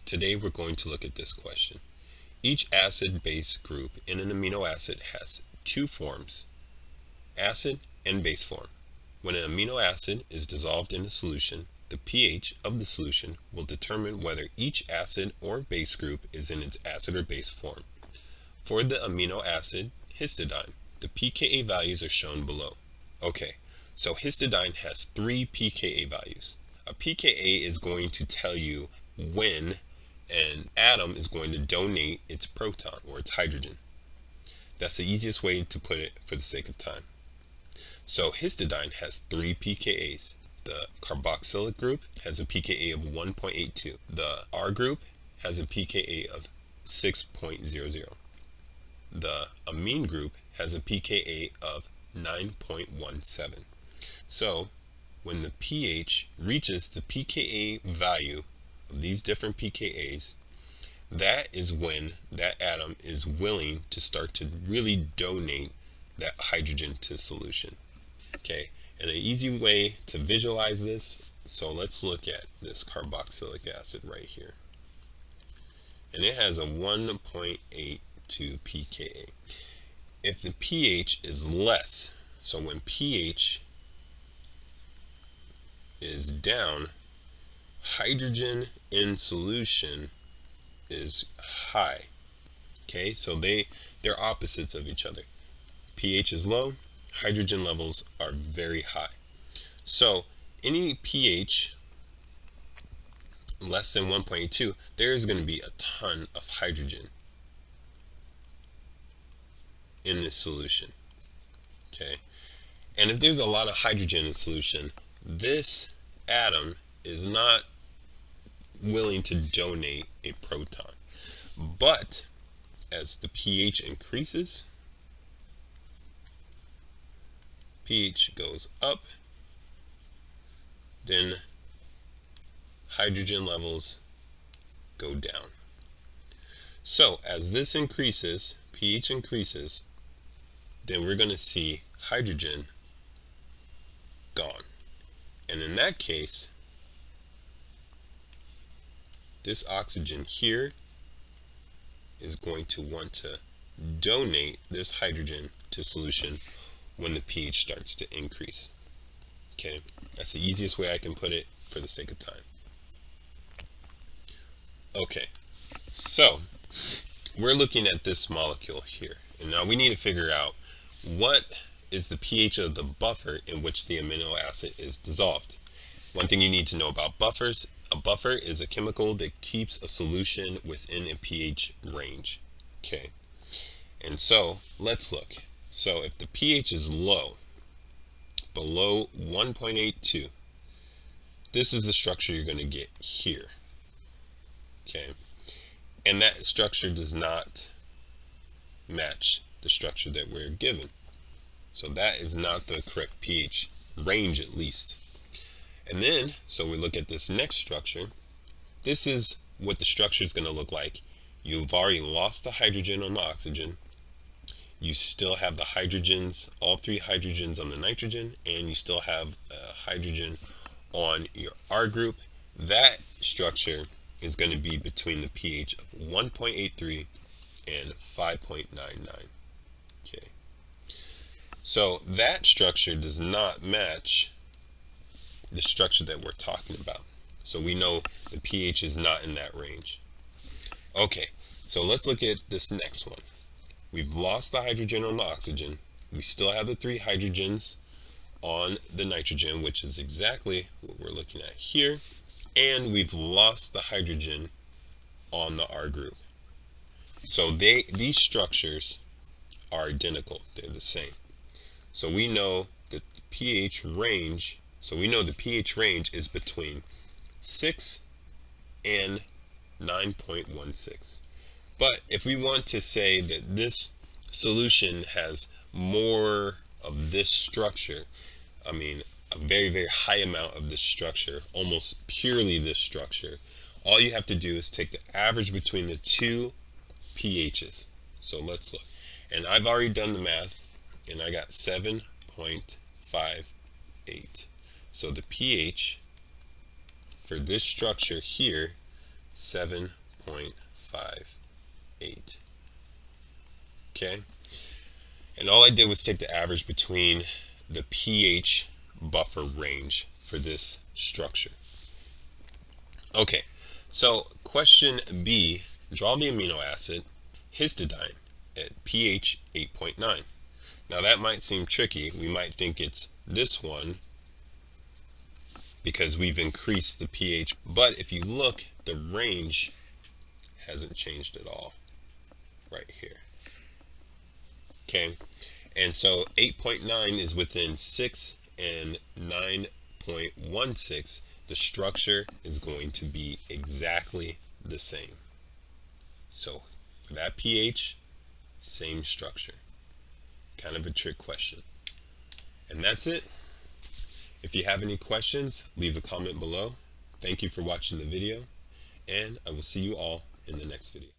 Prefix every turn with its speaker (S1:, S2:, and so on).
S1: Today we're going to look at this question. Each acid-base group in an amino acid has two forms, acid and base form. When an amino acid is dissolved in a solution, the pH of the solution will determine whether each acid or base group is in its acid or base form. For the amino acid histidine, the pKa values are shown below. Okay, so histidine has 3 pKa values. A pKa is going to tell you when an atom is going to donate its proton or its hydrogen. That's the easiest way to put it for the sake of time. So histidine has 3 pKa's. The carboxylic group has a pKa of 1.82. The R group has a pKa of 6.00. The amine group has a pKa of 9.17. So when the pH reaches the pKa value of these different pKa's, that is when that atom is willing to start to really donate that hydrogen to solution. Okay, and an easy way to visualize this, so let's look at this carboxylic acid right here. And it has a 1.82 pKa. If the pH is less, so when pH is down, hydrogen in solution is high. Okay, so they're opposites of each other. pH is low, hydrogen levels are very high. So any pH less than 1.82, there is going to be a ton of hydrogen in this solution. Okay, and if there's a lot of hydrogen in solution, this atom is not willing to donate a proton. But as the pH increases, pH goes up, then hydrogen levels go down. So as this increases, pH increases, then we're going to see hydrogen gone. And in that case, this oxygen here is going to want to donate this hydrogen to solution when the pH starts to increase. Okay, that's the easiest way I can put it for the sake of time. Okay, so we're looking at this molecule here, and now we need to figure out what is the pH of the buffer in which the amino acid is dissolved. One thing you need to know about buffers: a buffer is a chemical that keeps a solution within a pH range. Okay, and so let's look. So if the pH is low, below 1.82, this is the structure you're going to get here. Okay, and that structure does not match the structure that we're given. So that is not the correct pH range, at least. And then, so we look at this next structure. This is what the structure is going to look like. You've already lost the hydrogen on the oxygen. You still have the hydrogens, all 3 hydrogens on the nitrogen, and you still have a hydrogen on your R group. That structure is going to be between the pH of 1.83 and 5.99. Okay. So that structure does not match the structure that we're talking about. So we know the pH is not in that range. Okay, so let's look at this next one. We've lost the hydrogen on the oxygen. We still have the 3 hydrogens on the nitrogen, which is exactly what we're looking at here. And we've lost the hydrogen on the R group. So these structures are identical. They're the same. So we know that the pH range, is between 6 and 9.16. But if we want to say that this solution has more of this structure, I mean a very, very high amount of this structure, almost purely this structure, all you have to do is take the average between the 2 pHs. So let's look. And I've already done the math, and I got 7.58. So the pH for this structure here, 7.58. 9.58. Okay? And all I did was take the average between the pH buffer range for this structure. Okay, so question B, draw the amino acid histidine at pH 8.9. Now that might seem tricky. We might think it's this one because we've increased the pH, but if you look, the range hasn't changed at all right here. Okay, and so 8.9 is within 6 and 9.16. The structure is going to be exactly the same. So for that pH, same structure. Kind of a trick question. And that's it. If you have any questions, leave a comment below. Thank you for watching the video, and I will see you all in the next video.